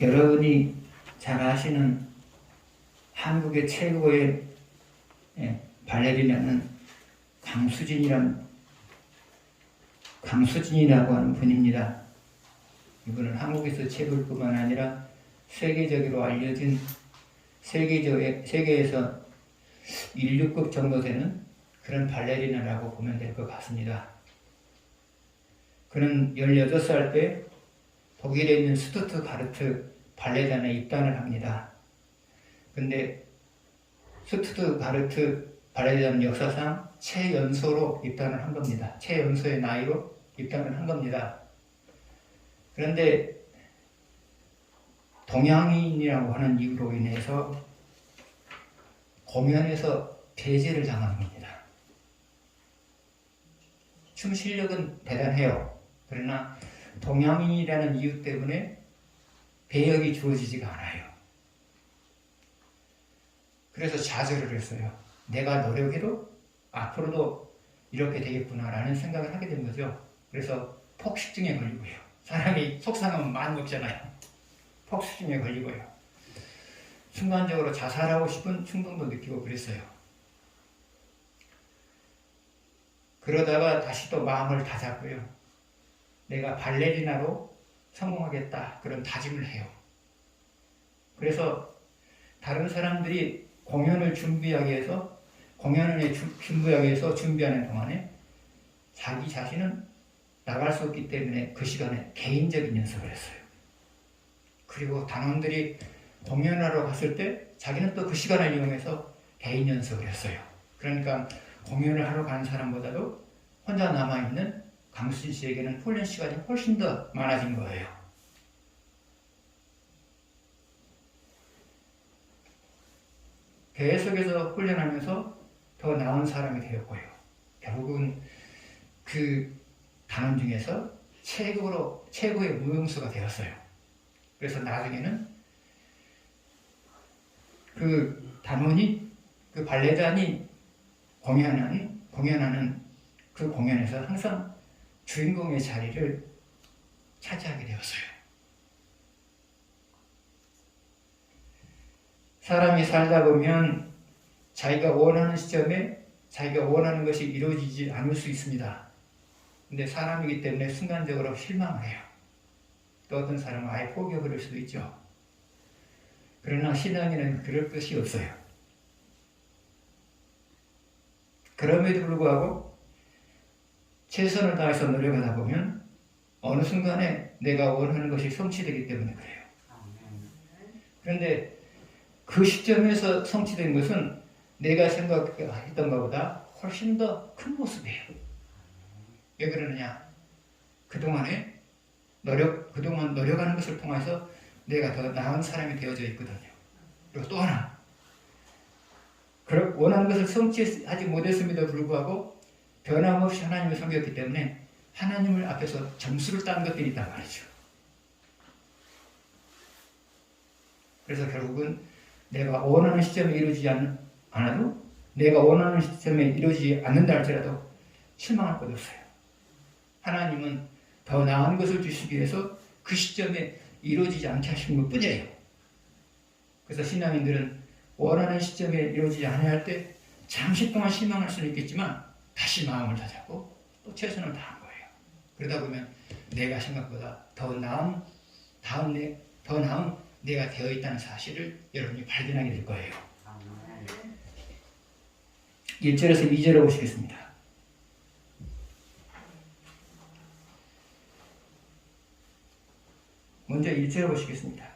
여러분이 잘 아시는 한국의 최고의 발레리나는 강수진이라고 하는 분입니다. 이분은 한국에서 최고일 뿐만 아니라 세계적으로 알려진 세계에서 인류급 정도 되는 그런 발레리나라고 보면 될 것 같습니다. 그는 16살 때 독일에 있는 스투트가르트 발레단에 입단을 합니다. 근데 스투트가르트 발레단 역사상 최연소로 입단을 한 겁니다. 최연소의 나이로 입단을 한 겁니다. 그런데 동양인이라고 하는 이유로 인해서 공연에서 배제를 당하는 겁니다. 춤 실력은 대단해요. 그러나 동양인이라는 이유 때문에 배역이 주어지지가 않아요. 그래서 좌절을 했어요. 내가 노력해도 앞으로도 이렇게 되겠구나라는 생각을 하게 된 거죠. 그래서 폭식증에 걸리고요. 사람이 속상하면 많이 먹잖아요. 폭식증에 걸리고요. 순간적으로 자살하고 싶은 충동도 느끼고 그랬어요. 그러다가 다시 또 마음을 다잡고요. 내가 발레리나로 성공하겠다. 그런 다짐을 해요. 그래서 다른 사람들이 공연을 준비하기 위해서 준비하는 동안에 자기 자신은 나갈 수 없기 때문에 그 시간에 개인적인 연습을 했어요. 그리고 단원들이 공연하러 갔을 때 자기는 또 그 시간을 이용해서 개인 연습을 했어요. 그러니까 공연을 하러 가는 사람보다도 혼자 남아있는 강수진 씨에게는 훈련 시간이 훨씬 더 많아진 거예요. 계속해서 훈련하면서 더 나은 사람이 되었고요. 결국은 그 단원 중에서 최고의 무용수가 되었어요. 그래서 나중에는 그 단원이, 그 발레단이 공연하는 그 공연에서 항상 주인공의 자리를 차지하게 되었어요. 사람이 살다 보면 자기가 원하는 시점에 자기가 원하는 것이 이루어지지 않을 수 있습니다. 근데 사람이기 때문에 순간적으로 실망을 해요. 또 어떤 사람은 아예 포기해버릴 수도 있죠. 그러나 신앙에는 그럴 것이 없어요. 그럼에도 불구하고 최선을 다해서 노력하다 보면 어느 순간에 내가 원하는 것이 성취되기 때문에 그래요. 그런데 그 시점에서 성취된 것은 내가 생각했던 것보다 훨씬 더 큰 모습이에요. 왜 그러느냐? 그동안 노력하는 것을 통해서 내가 더 나은 사람이 되어져 있거든요. 그리고 또 하나, 원하는 것을 성취하지 못했음에도 불구하고 변함없이 하나님을 섬겼기 때문에 하나님을 앞에서 점수를 딴 것들이 있단 말이죠. 그래서 결국은 내가 원하는 시점에 이루어지지 않아도 내가 원하는 시점에 이루어지지 않는다 할지라도 실망할 것 없어요. 하나님은 더 나은 것을 주시기 위해서 그 시점에 이루어지지 않게 하신 것 뿐이에요. 그래서 신앙인들은 원하는 시점에 이루어지지 않을 때 잠시 동안 실망할 수는 있겠지만 다시 마음을 다잡고 또 최선을 다한 거예요. 그러다 보면 내가 생각보다 더 나은 내가 되어 있다는 사실을 여러분이 발견하게 될 거예요. 1절에서 2절을 보시겠습니다. 먼저 1절을 보시겠습니다.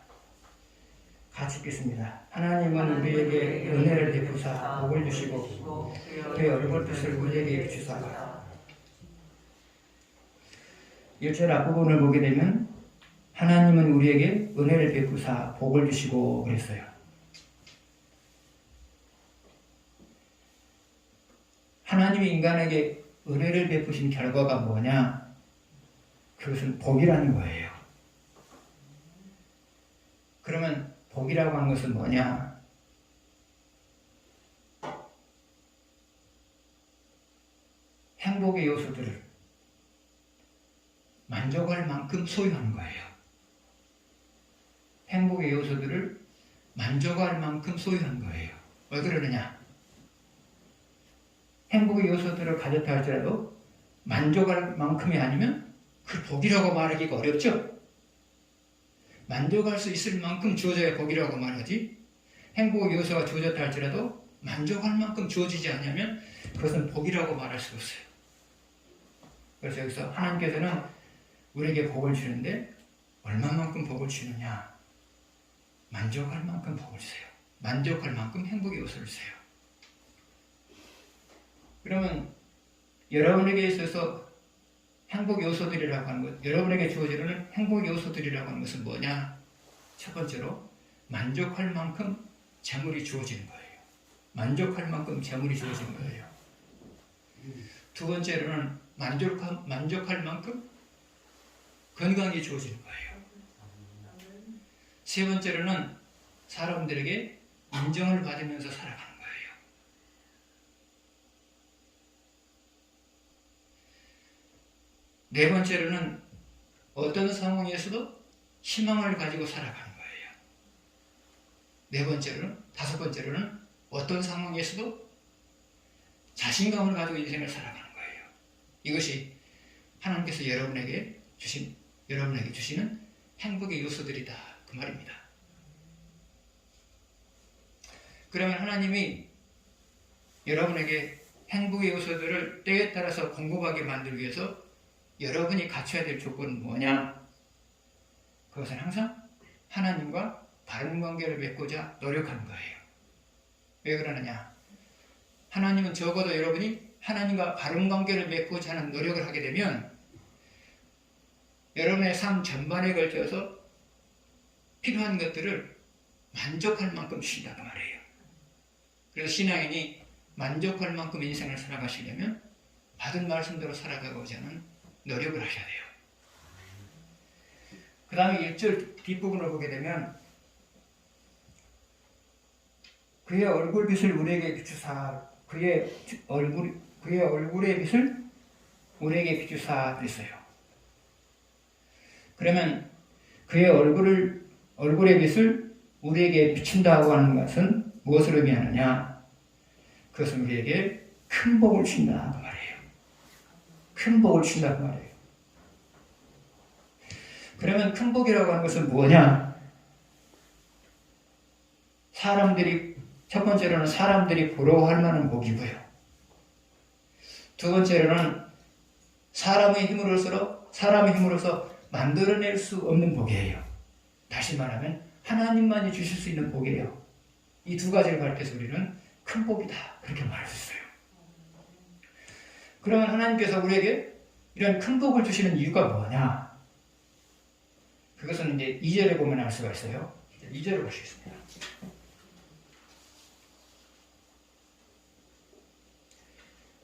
같이 읽겠습니다. 하나님은 우리에게 은혜를 베푸사 복을 주시고 그의 얼굴 뜻을 우리에게 주사. 1절 앞부분을 보게 되면 하나님은 우리에게 은혜를 베푸사 복을 주시고 그랬어요. 하나님이 인간에게 은혜를 베푸신 결과가 뭐냐? 그것은 복이라는 거예요. 그러면 복이라고 하는 것은 뭐냐? 행복의 요소들을 만족할 만큼 소유하는 거예요. 행복의 요소들을 만족할 만큼 소유한 거예요. 왜 그러느냐? 행복의 요소들을 가졌다 할지라도 만족할 만큼이 아니면 그 복이라고 말하기가 어렵죠? 만족할 수 있을 만큼 주어져야 복이라고 말하지, 행복의 요소가 주어졌다 할지라도 만족할 만큼 주어지지 않냐면 그것은 복이라고 말할 수 없어요. 그래서 여기서 하나님께서는 우리에게 복을 주는데 얼마만큼 복을 주느냐? 만족할 만큼 복을 주세요. 만족할 만큼 행복의 요소를 주세요. 그러면 여러분에게 있어서 행복 요소들이라고 하는 것, 여러분에게 주어지는 행복 요소들이라고 하는 것은 뭐냐? 첫 번째로 만족할 만큼 재물이 주어지는 거예요. 만족할 만큼 재물이 주어지는 거예요. 두 번째로는 만족할 만큼 건강이 주어지는 거예요. 세 번째로는 사람들에게 인정을 받으면서 살아가는 거예요. 네 번째로는 어떤 상황에서도 희망을 가지고 살아가는 거예요. 네 번째로는, 다섯 번째로는 어떤 상황에서도 자신감을 가지고 인생을 살아가는 거예요. 이것이 하나님께서 여러분에게 주시는 행복의 요소들이다, 그 말입니다. 그러면 하나님이 여러분에게 행복의 요소들을 때에 따라서 공급하게 만들기 위해서 여러분이 갖춰야 될 조건은 뭐냐? 그것은 항상 하나님과 바른 관계를 맺고자 노력하는 거예요. 왜 그러느냐? 하나님은 적어도 여러분이 하나님과 바른 관계를 맺고자 하는 노력을 하게 되면 여러분의 삶 전반에 걸쳐서 필요한 것들을 만족할 만큼 주신다고 말해요. 그래서 신앙인이 만족할 만큼 인생을 살아가시려면 받은 말씀대로 살아가고자 하는 노력을 하셔야 돼요. 그 다음에 1절 뒷부분을 보게 되면 그의 얼굴빛을 우리에게 비추사, 그의 얼굴의 빛을 우리에게 비추사 그랬어요. 그러면 그의 얼굴의 빛을 우리에게 비춘다고 하는 것은 무엇을 의미하느냐? 그것은 우리에게 큰 복을 준다 그 말이에요. 큰 복을 준다 그 말이에요. 그러면 큰 복이라고 하는 것은 뭐냐? 첫 번째로는 사람들이 부러워할 만한 복이고요. 두 번째로는 사람의 힘으로서 만들어낼 수 없는 복이에요. 다시 말하면 하나님만이 주실 수 있는 복이에요. 이 두 가지를 가르쳐서 우리는 큰 복이다, 그렇게 말할 수 있어요. 그러면 하나님께서 우리에게 이런 큰 복을 주시는 이유가 뭐냐? 그것은 이제 2절에 보면 알 수가 있어요. 2절을 보시겠습니다.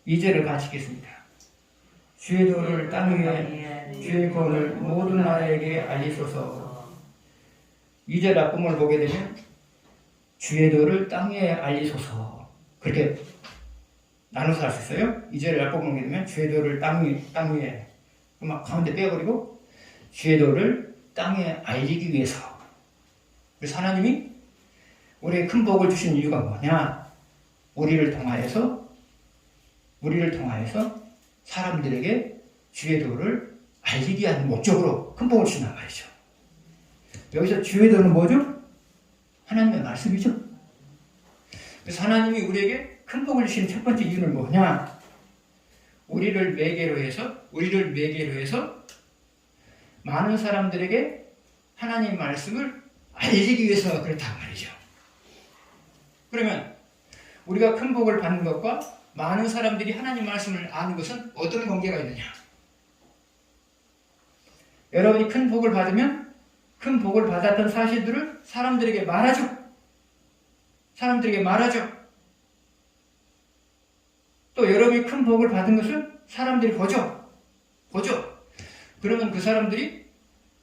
2절을 같이 읽겠습니다. 주의 도를 땅 위에, 주의 권을 모든 나라에게 알리소서. 2절 앞부분을 보게 되면 주의 도를 땅 위에 알리소서, 그렇게 나눠서 할 수 있어요. 2절 앞부분을 보게 되면 주의 도를 땅 위에 막 가운데 빼버리고 주의 도를 땅에 알리기 위해서. 그래서 하나님이 우리에게 큰 복을 주신 이유가 뭐냐? 우리를 통하여서 사람들에게 주의 도를 알리기 위한 목적으로 큰 복을 주신단 말이죠. 여기서 주의 도는 뭐죠? 하나님의 말씀이죠. 그래서 하나님이 우리에게 큰 복을 주시는 첫 번째 이유는 뭐냐? 우리를 매개로 해서 많은 사람들에게 하나님의 말씀을 알리기 위해서 그렇단 말이죠. 그러면 우리가 큰 복을 받는 것과 많은 사람들이 하나님 말씀을 아는 것은 어떤 관계가 있느냐? 여러분이 큰 복을 받으면 큰 복을 받았던 사실들을 사람들에게 말하죠. 또 여러분이 큰 복을 받은 것을 사람들이 보죠. 그러면 그 사람들이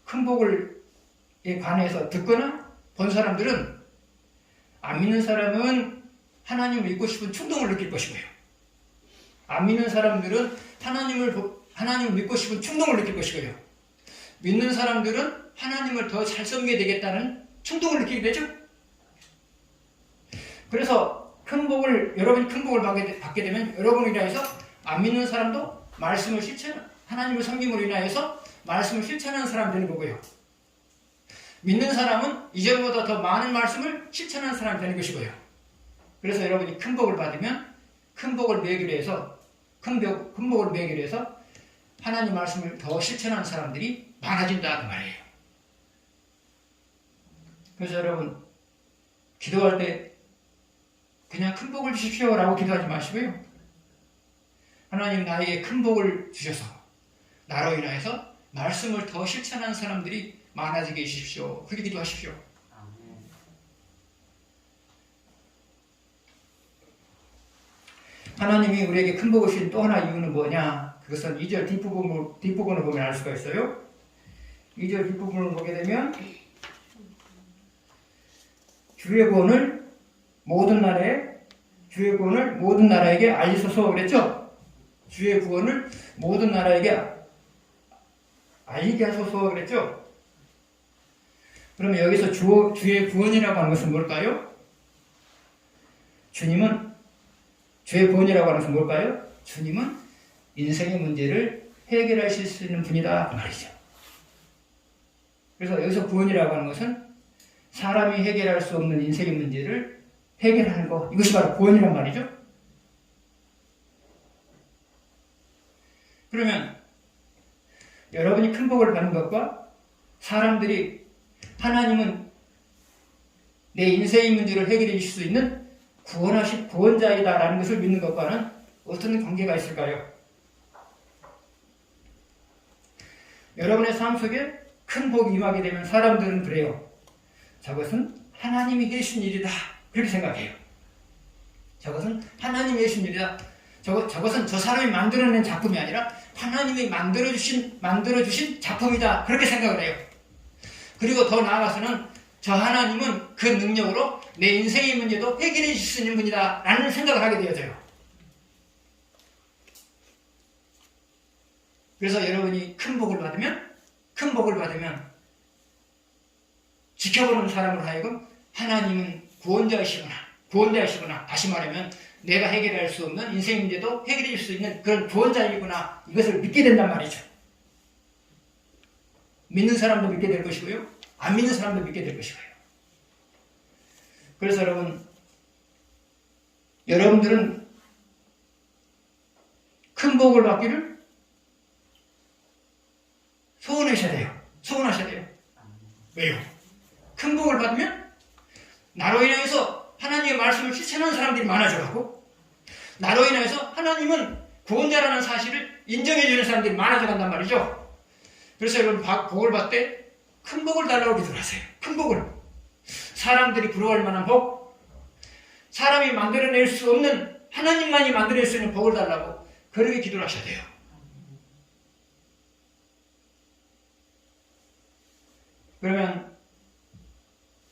큰 복에 관해서 듣거나 본 사람들은 안 믿는 사람은 하나님을 믿고 싶은 충동을 느낄 것이고요. 안 믿는 사람들은 하나님을 믿고 싶은 충동을 느낄 것이고요. 믿는 사람들은 하나님을 더 잘 섬기게 되겠다는 충동을 느끼게 되죠. 그래서 여러분이 큰 복을 받게 되면 여러분으로 인하여서 안 믿는 사람도 말씀을 하나님을 섬김으로 인하여서 말씀을 실천하는 사람이 되는 거고요. 믿는 사람은 이전보다 더 많은 말씀을 실천하는 사람이 되는 것이고요. 그래서 여러분이 큰 복을 받으면 큰 복을 매기로 해서 하나님 말씀을 더 실천하는 사람들이 많아진다 그 말이에요. 그래서 여러분 기도할 때 그냥 큰 복을 주십시오라고 기도하지 마시고요. 하나님 나에게 큰 복을 주셔서 나로 인하여서 말씀을 더 실천하는 사람들이 많아지게 해주십시오. 그렇게 기도하십시오. 하나님이 우리에게 큰 복을 주신 또 하나 이유는 뭐냐? 그것은 2절 뒷부분을 보면 알 수가 있어요. 2절 뒷부분을 보게 되면 주의 구원을 모든 나라에게 알리소서 그랬죠? 주의 구원을 모든 나라에게 알리게 하소서 그랬죠? 그러면 여기서 주의 구원이라고 하는 것은 뭘까요? 주의 구원이라고 하는 것은 뭘까요? 주님은 인생의 문제를 해결하실 수 있는 분이다 그 말이죠. 그래서 여기서 구원이라고 하는 것은 사람이 해결할 수 없는 인생의 문제를 해결하는 것, 이것이 바로 구원이란 말이죠. 그러면 여러분이 큰 복을 받는 것과 사람들이 하나님은 내 인생의 문제를 해결해 주실 수 있는 구원하신 구원자이다라는 것을 믿는 것과는 어떤 관계가 있을까요? 여러분의 삶 속에 큰 복이 임하게 되면 사람들은 그래요. 저것은 하나님이 해주신 일이다. 그렇게 생각해요. 저것은 하나님이 해주신 일이다. 저것은 저 사람이 만들어낸 작품이 아니라 하나님이 만들어주신 작품이다. 그렇게 생각을 해요. 그리고 더 나아가서는 저 하나님은 그 능력으로 내 인생의 문제도 해결해 줄 수 있는 분이다. 라는 생각을 하게 되어져요. 그래서 여러분이 큰 복을 받으면 지켜보는 사람을 하여금 하나님은 구원자이시구나. 다시 말하면 내가 해결할 수 없는 인생 문제도 해결해 줄 수 있는 그런 구원자이구나. 이것을 믿게 된단 말이죠. 믿는 사람도 믿게 될 것이고요. 안 믿는 사람도 믿게 될 것이고요. 그래서 여러분들은 큰 복을 받기를 소원하셔야 돼요. 왜요? 큰 복을 받으면 나로 인해서 하나님의 말씀을 실천하는 사람들이 많아져가고 나로 인해서 하나님은 구원자라는 사실을 인정해주는 사람들이 많아져 간단 말이죠. 그래서 여러분 복을 받을 때 큰 복을 달라고 기도를 하세요. 큰 복을. 사람들이 부러워할 만한 복, 사람이 만들어낼 수 없는 하나님만이 만들어낼 수 있는 복을 달라고 그렇게 기도를 하셔야 돼요. 그러면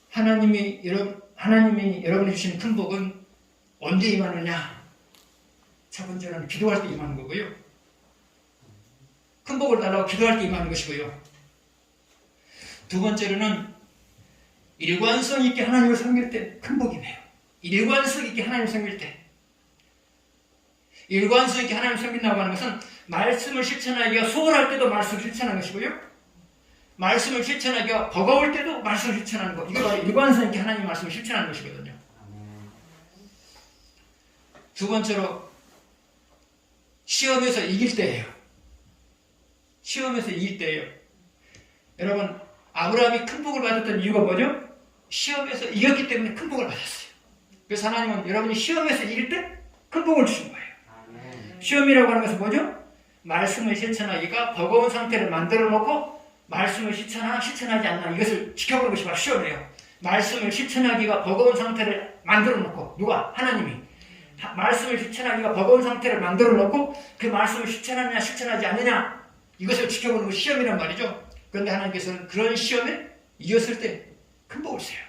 하나님이 여러분이 주신 큰 복은 언제 임하느냐? 첫 번째는 기도할 때 임하는 거고요. 큰 복을 달라고 기도할 때 임하는 것이고요. 두 번째로는 일관성 있게 하나님을 섬길 때 큰 복이 돼요. 일관성 있게 하나님을 섬길 때. 일관성 있게 하나님을 섬긴다고 하는 것은 말씀을 실천하기가 수월할 때도 말씀을 실천하는 것이고요. 말씀을 실천하기가 버거울 때도 말씀을 실천하는 것. 이거 바로 일관성 있게 하나님의 말씀을 실천하는 것이거든요. 두 번째로 시험에서 이길 때예요. 여러분 아브라함이 큰 복을 받았던 이유가 뭐죠? 시험에서 이겼기 때문에 큰 복을 받았어요. 그래서 하나님은 여러분이 시험에서 이길 때 큰 복을 주신 거예요. 시험이라고 하는 것은 뭐죠? 말씀을 실천하기가 버거운 상태를 만들어 놓고 말씀을 실천하지 않나 이것을 지켜보는 것이 바로 시험이에요. 말씀을 실천하기가 버거운 상태를 만들어 놓고 누가? 하나님이 말씀을 실천하기가 버거운 상태를 만들어 놓고 그 말씀을 실천하느냐 실천하지 않느냐 이것을 지켜보는 것이 시험이란 말이죠. 그런데 하나님께서는 그런 시험에 이겼을 때 큰 복을 주세요.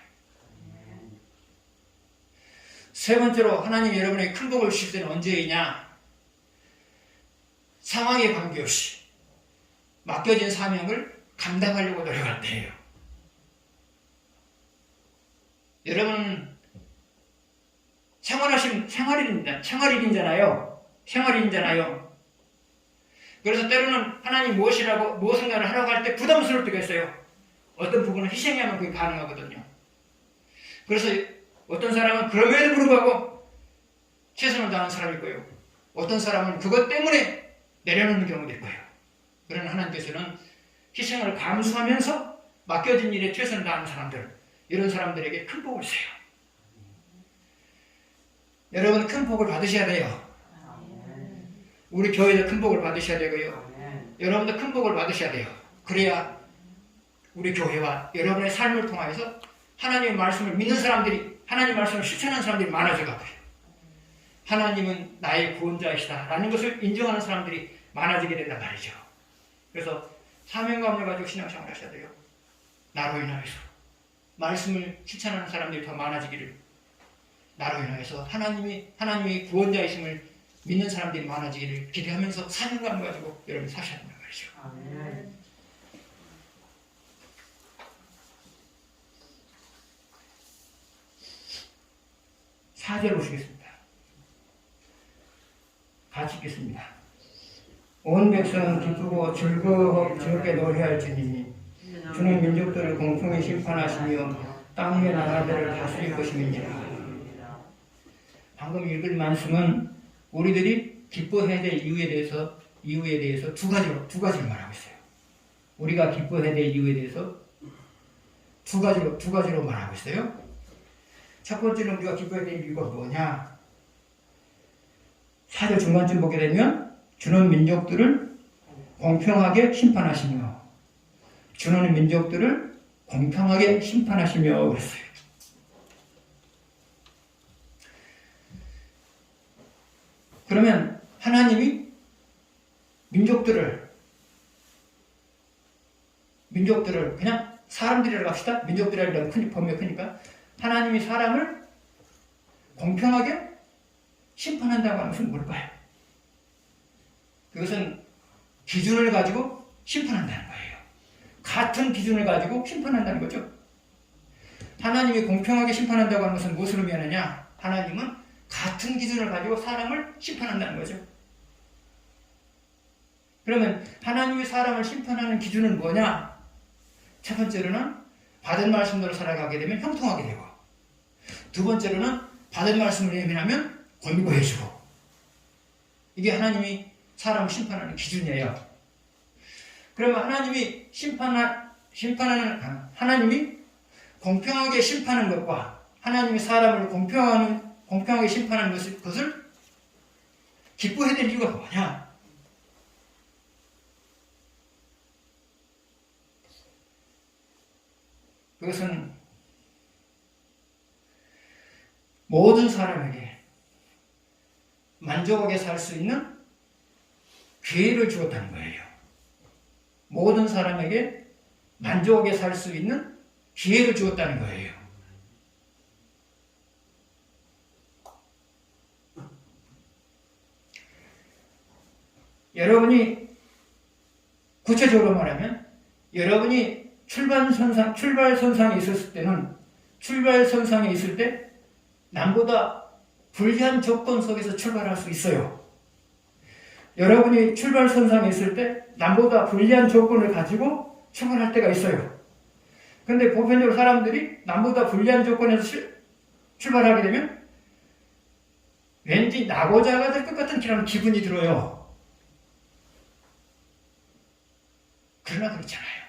세 번째로 하나님이 여러분에게 큰 복을 주실 때는 언제이냐? 상황에 관계없이 맡겨진 사명을 감당하려고 노력할 때예요. 여러분 생활인이잖아요. 그래서 때로는 하나님 무엇인가를 하라고 할 때 부담스러울 때가 있어요. 어떤 부분은 희생하면 그게 가능하거든요. 그래서 어떤 사람은 그럼에도 불구하고 최선을 다하는 사람이 있고요. 어떤 사람은 그것 때문에 내려놓는 경우도 있고요. 그러나 하나님께서는 희생을 감수하면서 맡겨진 일에 최선을 다하는 사람들, 이런 사람들에게 큰 복을 주세요. 여러분 큰 복을 받으셔야 돼요. 우리 교회도 큰 복을 받으셔야 되고요. 여러분도 큰 복을 받으셔야 돼요. 그래야 우리 교회와 여러분의 삶을 통하여서 하나님의 말씀을 믿는 사람들이, 하나님의 말씀을 실천하는 사람들이 많아져가고요. 하나님은 나의 구원자이시다 라는 것을 인정하는 사람들이 많아지게 된단 말이죠. 그래서 사명감을 가지고 신앙생활을 하셔야 돼요. 나로 인하여서 말씀을 실천하는 사람들이 더 많아지기를, 나로 인하여서 하나님이 구원자이심을 믿는 사람들이 많아지기를 기대하면서 사명감을 가지고 여러분 사셔야 된단 말이죠. 아멘. 사절 보시겠습니다. 같이 읽겠습니다. 온 백성은 기쁘고 즐겁게 노래할지니 주는 민족들을 공평히 심판하시며 땅 위의 나라들을 다스릴 것임이니라. 방금 읽은 말씀은 우리들이 기뻐해야 될 이유에 대해서 두 가지를 말하고 있어요. 우리가 기뻐해야 될 이유에 대해서 두 가지로 말하고 있어요. 첫 번째는 우리가 기뻐해야 될 이유가 뭐냐? 4절 중간쯤 보게 되면 주는 민족들을 공평하게 심판하시며, 주는 민족들을 공평하게 심판하시며 그랬어요. 그러면 하나님이 민족들을 그냥 사람들이라고 합시다. 민족들이라고 큰 범위가 크니까 하나님이 사람을 공평하게 심판한다고 하는 것은 뭘까요? 그것은 기준을 가지고 심판한다는 거예요. 같은 기준을 가지고 심판한다는 거죠. 하나님이 공평하게 심판한다고 하는 것은 무엇을 의미하느냐? 하나님은 같은 기준을 가지고 사람을 심판한다는 거죠. 그러면 하나님이 사람을 심판하는 기준은 뭐냐? 첫 번째로는 받은 말씀대로 살아가게 되면 형통하게 되고, 두 번째로는 받은 말씀을 예민하면 권고해주고, 이게 하나님이 사람을 심판하는 기준이에요. 그러면 하나님이 하나님이 공평하게 심판하는 것과 하나님이 사람을 공평하게 심판하는 것을 기뻐해야 될 이유가 뭐냐? 그것은 모든 사람에게 만족하게 살 수 있는 기회를 주었다는 거예요. 모든 사람에게 만족하게 살 수 있는 기회를 주었다는 거예요. 여러분이 구체적으로 말하면 여러분이 출발선상에 있을 때 남보다 불리한 조건 속에서 출발할 수 있어요. 여러분이 출발선상에 있을 때 남보다 불리한 조건을 가지고 출발할 때가 있어요. 근데 보편적으로 사람들이 남보다 불리한 조건에서 출발하게 되면 왠지 나고자가 될 것 같은 그런 기분이 들어요. 그러나 그렇잖아요.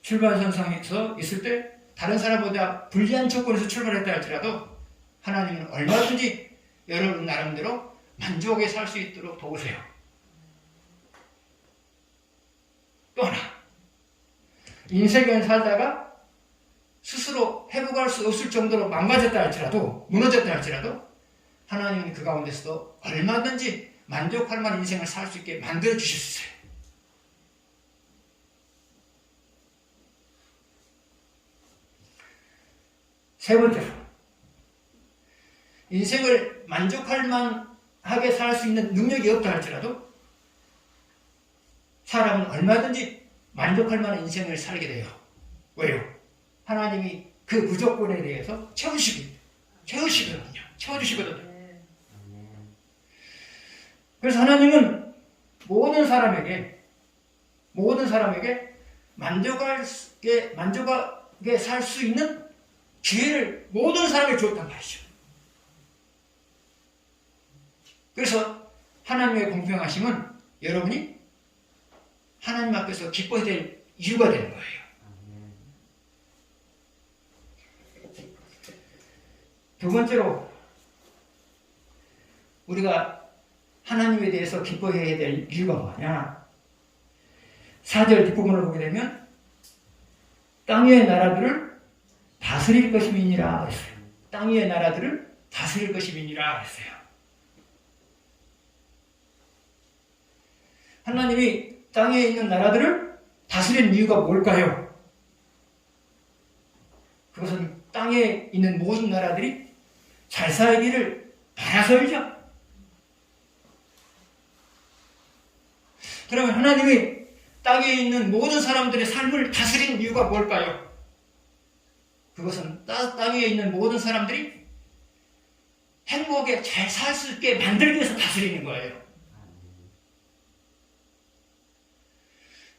출발선상에서 있을 때 다른 사람보다 불리한 조건에서 출발했다 할지라도 하나님은 얼마든지 여러분 나름대로 만족하게 살 수 있도록 도우세요. 또 하나, 인생을 살다가 스스로 회복할 수 없을 정도로 망가졌다 할지라도, 무너졌다 할지라도 하나님은 그 가운데서도 얼마든지 만족할 만한 인생을 살 수 있게 만들어 주셨어요. 세 번째로, 인생을 만족할 만하게 살 수 있는 능력이 없다 할지라도 사람은 얼마든지 만족할 만한 인생을 살게 돼요. 왜요? 하나님이 그 부족분에 대해서 채워주시거든요. 그래서 하나님은 모든 사람에게 만족하게 살 수 있는 기회를 모든 사람에게 주었단 말이죠. 그래서 하나님의 공평하심은 여러분이 하나님 앞에서 기뻐해야 될 이유가 되는 거예요. 두 번째로 우리가 하나님에 대해서 기뻐해야 될 이유가 뭐냐? 4절 뒷부분을 보게 되면 땅 위의 나라들을 다스릴 것임이니라 그랬어요. 땅 위의 나라들을 다스릴 것임이니라 그랬어요. 하나님이 땅에 있는 나라들을 다스리는 이유가 뭘까요? 그것은 땅에 있는 모든 나라들이 잘 살기를 바라서이죠. 그러면 하나님이 땅에 있는 모든 사람들의 삶을 다스리는 이유가 뭘까요? 그것은 땅 위에 있는 모든 사람들이 행복하게 잘 살 수 있게 만들기 위해서 다스리는 거예요.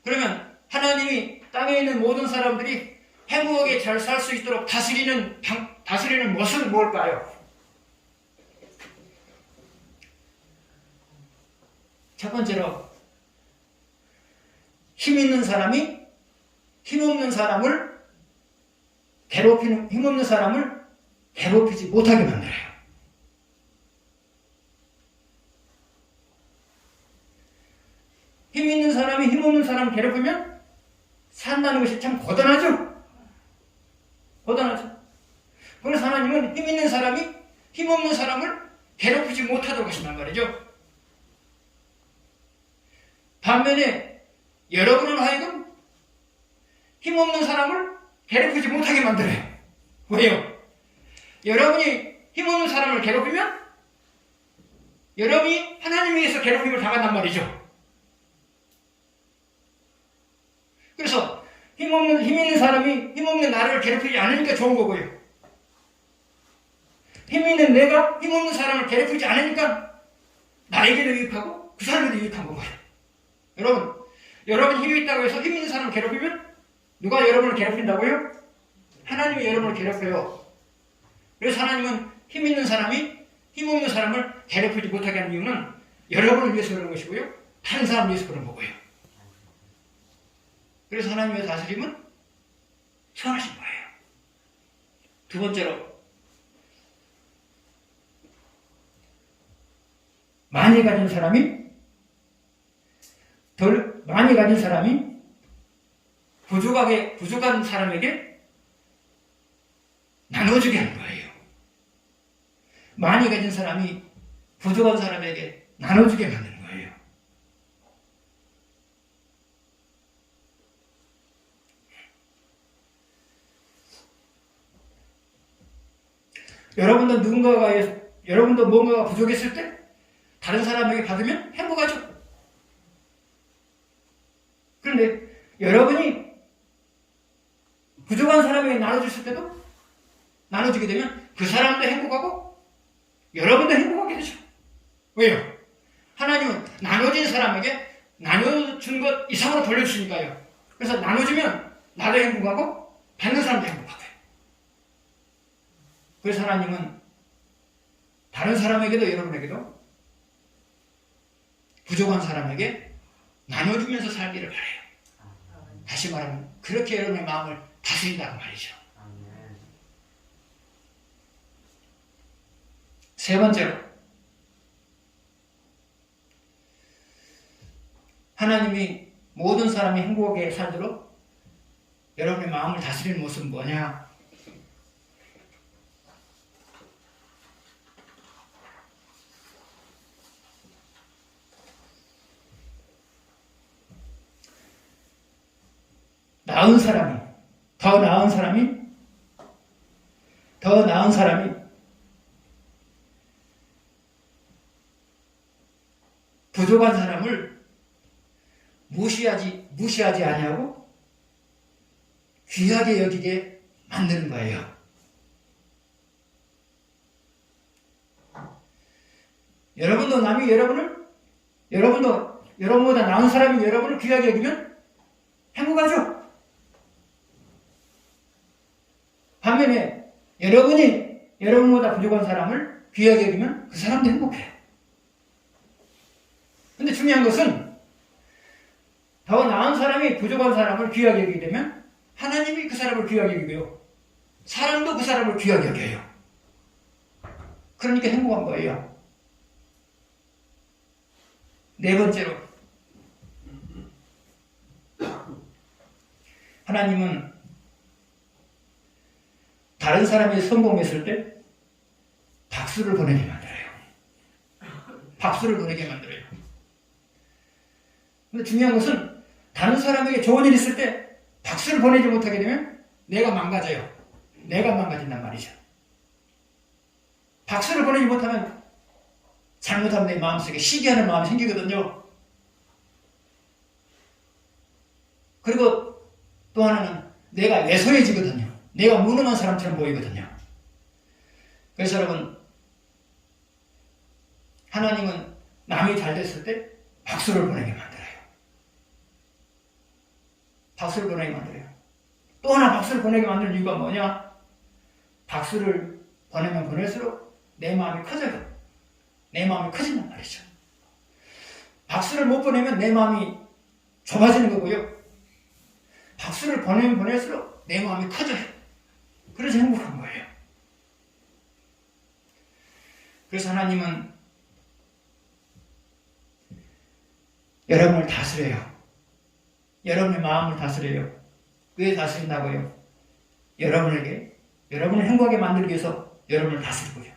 그러면 하나님이 땅에 있는 모든 사람들이 행복하게 잘 살 수 있도록 다스리는 것은 뭘까요? 첫 번째로 힘 있는 사람이 힘없는 사람을 괴롭히지 못하게 만들어요. 힘 있는 사람이 힘없는 사람을 괴롭히면 산다는 것이 참 고단하죠. 그래서 하나님은 힘 있는 사람이 힘없는 사람을 괴롭히지 못하도록 하신단 말이죠. 반면에 여러분은 하여금 힘없는 사람을 괴롭히지 못하게 만들어요. 왜요? 여러분이 힘없는 사람을 괴롭히면 여러분이 하나님에 의해서 괴롭힘을 당한단 말이죠. 그래서 힘 있는 사람이 힘없는 나를 괴롭히지 않으니까 좋은 거고요. 힘 있는 내가 힘없는 사람을 괴롭히지 않으니까 나에게도 유익하고 그 사람에도 유익한 거고요. 여러분 힘이 있다고 해서 힘 있는 사람을 괴롭히면 누가 여러분을 괴롭힌다고요? 하나님이 여러분을 괴롭혀요. 그래서 하나님은 힘 있는 사람이 힘 없는 사람을 괴롭히지 못하게 하는 이유는 여러분을 위해서 그런 것이고요. 다른 사람을 위해서 그런 거고요. 그래서 하나님의 다스림은 선하신 거예요. 두 번째로 많이 가진 사람이 부족한 사람에게 나눠주게 하는 거예요. 많이 가진 사람이 부족한 사람에게 나눠주게 만드는 거예요. 여러분도 뭔가가 부족했을 때 다른 사람에게 받으면 행복하죠. 그런데 여러분이 부족한 사람에게 나눠주실 때도 나눠주게 되면 그 사람도 행복하고 여러분도 행복하게 되죠. 왜요? 하나님은 나눠진 사람에게 나눠준 것 이상으로 돌려주시니까요. 그래서 나눠주면 나도 행복하고 받는 사람도 행복하고요. 그래서 하나님은 다른 사람에게도 여러분에게도 부족한 사람에게 나눠주면서 살기를 바라요. 다시 말하면 그렇게 여러분의 마음을 다스린다는 말이죠. 세 번째로 하나님이 모든 사람이 행복하게 살도록 여러분의 마음을 다스리는 모습은 뭐냐? 더 나은 사람이 부족한 사람을 무시하지 아니하고 귀하게 여기게 만드는 거예요. 여러분도 남이 여러분보다 나은 사람이 여러분을 귀하게 여기면 행복하죠? 반면에 여러분이 여러분보다 부족한 사람을 귀하게 여기면 그 사람도 행복해요. 근데 중요한 것은 더 나은 사람이 부족한 사람을 귀하게 여기게 되면 하나님이 그 사람을 귀하게 여기고요. 사람도 그 사람을 귀하게 여겨요. 그러니까 행복한 거예요. 네 번째로, 하나님은 다른 사람이 성공했을 때 박수를 보내게 만들어요. 박수를 보내게 만들어요. 근데 중요한 것은 다른 사람에게 좋은 일이 있을 때 박수를 보내지 못하게 되면 내가 망가져요. 내가 망가진단 말이죠. 박수를 보내지 못하면 잘못하면 내 마음속에 시기하는 마음이 생기거든요. 그리고 또 하나는 내가 왜소해지거든요. 내가 무능한 사람처럼 보이거든요. 그래서 여러분, 하나님은 남이 잘 됐을 때 박수를 보내게 만들어요. 박수를 보내게 만들어요. 또 하나 박수를 보내게 만드는 이유가 뭐냐? 박수를 보내면 보낼수록 내 마음이 커져요. 내 마음이 커진단 말이죠. 박수를 못 보내면 내 마음이 좁아지는 거고요. 박수를 보내면 보낼수록 내 마음이 커져요. 그래서 행복한 거예요. 그래서 하나님은 여러분을 다스려요. 여러분의 마음을 다스려요. 왜 다스린다고요? 여러분을 행복하게 만들기 위해서 여러분을 다스리고요.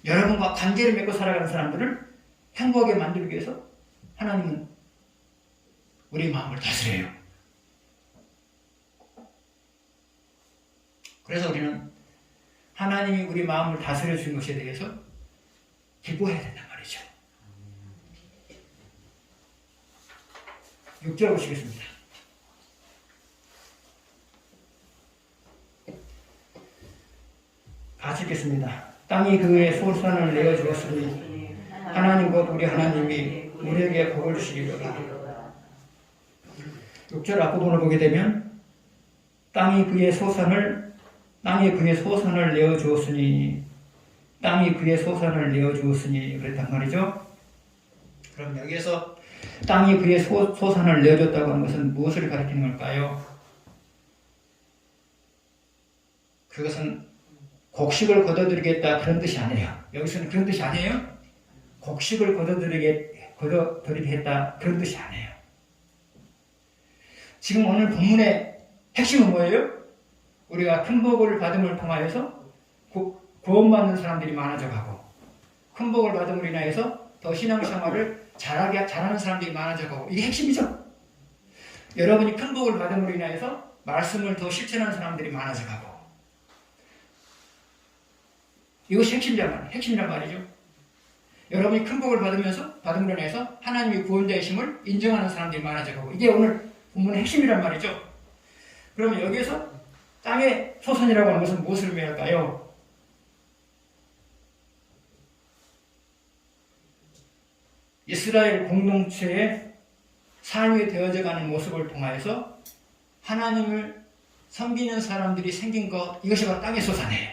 여러분과 관계를 맺고 살아가는 사람들을 행복하게 만들기 위해서 하나님은 우리 마음을 다스려요. 그래서 우리는 하나님이 우리 마음을 다스려 주신 것에 대해서 기뻐해야 된단 말이죠. 6절 보시겠습니다. 같이 읽겠습니다. 땅이 그의 소산을 내어주었으니 하나님 곧 우리 하나님이 우리에게 복을 주시리로다. 6절 앞부분을 보게 되면 땅이 그의 소산을 내어주었으니 그랬단 말이죠. 그럼 여기에서 땅이 그의 소산을 내어줬다고 하는 것은 무엇을 가리키는 걸까요? 그것은 곡식을 거둬들이겠다 그런 뜻이 아니에요. 여기서는 그런 뜻이 아니에요. 곡식을 거둬들이겠다 그런 뜻이 아니에요. 지금 오늘 본문의 핵심은 뭐예요? 우리가 큰 복을 받음을 통하여서 구원받는 사람들이 많아져 가고, 큰 복을 받음으로 인하여서 더 신앙생활을 잘하는 사람들이 많아져 가고, 이게 핵심이죠. 여러분이 큰 복을 받음으로 인하여서 말씀을 더 실천하는 사람들이 많아져 가고, 이것이 핵심이란 말이죠. 여러분이 큰 복을 받음으로 인해서 하나님이 구원자이심을 인정하는 사람들이 많아져 가고, 이게 오늘 본문의 핵심이란 말이죠. 그러면 여기에서 땅의 소선이라고 하는 것은 무엇을 의미할까요? 이스라엘 공동체의 삶이 되어져가는 모습을 통하여서 하나님을 섬기는 사람들이 생긴 것, 이것이 바로 땅의 소산이에요.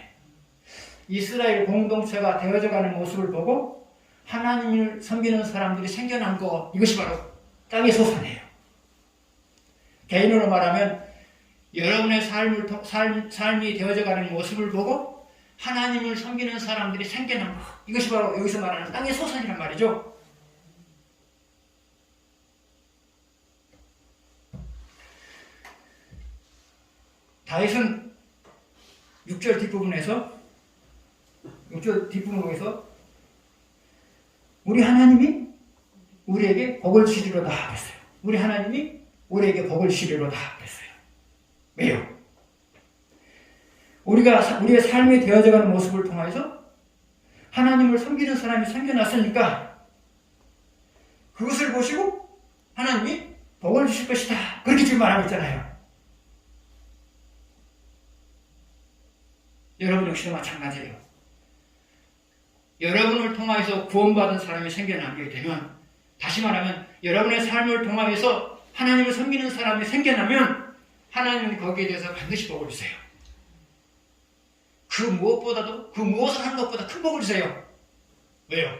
이스라엘 공동체가 되어져가는 모습을 보고 하나님을 섬기는 사람들이 생겨난 것, 이것이 바로 땅의 소산이에요. 개인으로 말하면 여러분의 삶이 되어져가는 모습을 보고 하나님을 섬기는 사람들이 생겨난 것, 이것이 바로 여기서 말하는 땅의 소산이란 말이죠. 다윗은 6절 뒷부분에서 우리 하나님이 우리에게 복을 주시리로다 그랬어요. 우리 하나님이 우리에게 복을 주시리로다 그랬어요. 왜요? 우리의 삶이 되어져가는 모습을 통해서 하나님을 섬기는 사람이 생겨났으니까 그것을 보시고 하나님이 복을 주실 것이다, 그렇게 지금 말하고 있잖아요. 여러분 역시도 마찬가지예요. 여러분을 통하여서 구원받은 사람이 생겨나게 되면, 다시 말하면 여러분의 삶을 통하여서 하나님을 섬기는 사람이 생겨나면 하나님은 거기에 대해서 반드시 복을 주세요. 그 무엇보다도, 그 무엇을 하는 것보다 큰 복을 주세요. 왜요?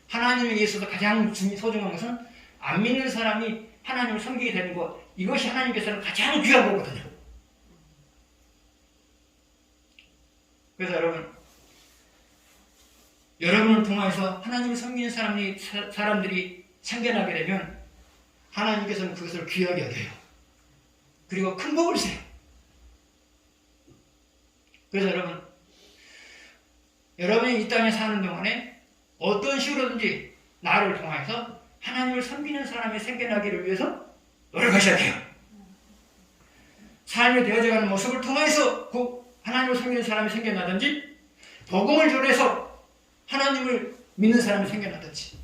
하나님에 의해서도 가장 소중한 것은 안 믿는 사람이 하나님을 섬기게 되는 것, 이것이 하나님께서는 가장 귀한 거거든요. 그래서 여러분을 통해서 하나님을 섬기는 사람들이 생겨나게 되면 하나님께서는 그것을 귀하게 여겨요. 그리고 큰 복을 주세요. 그래서 여러분이 이 땅에 사는 동안에 어떤 식으로든지 나를 통해서 하나님을 섬기는 사람이 생겨나기를 위해서 노력하셔야 돼요. 삶이 되어져가는 모습을 통해서 하나님을 섬기는 사람이 생겨나든지, 복음을 전해서 하나님을 믿는 사람이 생겨나든지,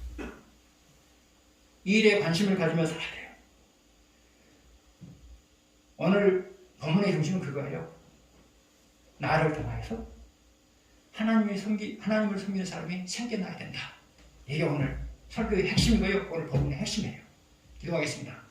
이 일에 관심을 가지며 살아야 돼요. 오늘 본문의 중심은 그거예요. 나를 통해서 하나님을 섬기는 사람이 생겨나야 된다. 이게 오늘 설교의 핵심이고요. 오늘 본문의 핵심이에요. 기도하겠습니다.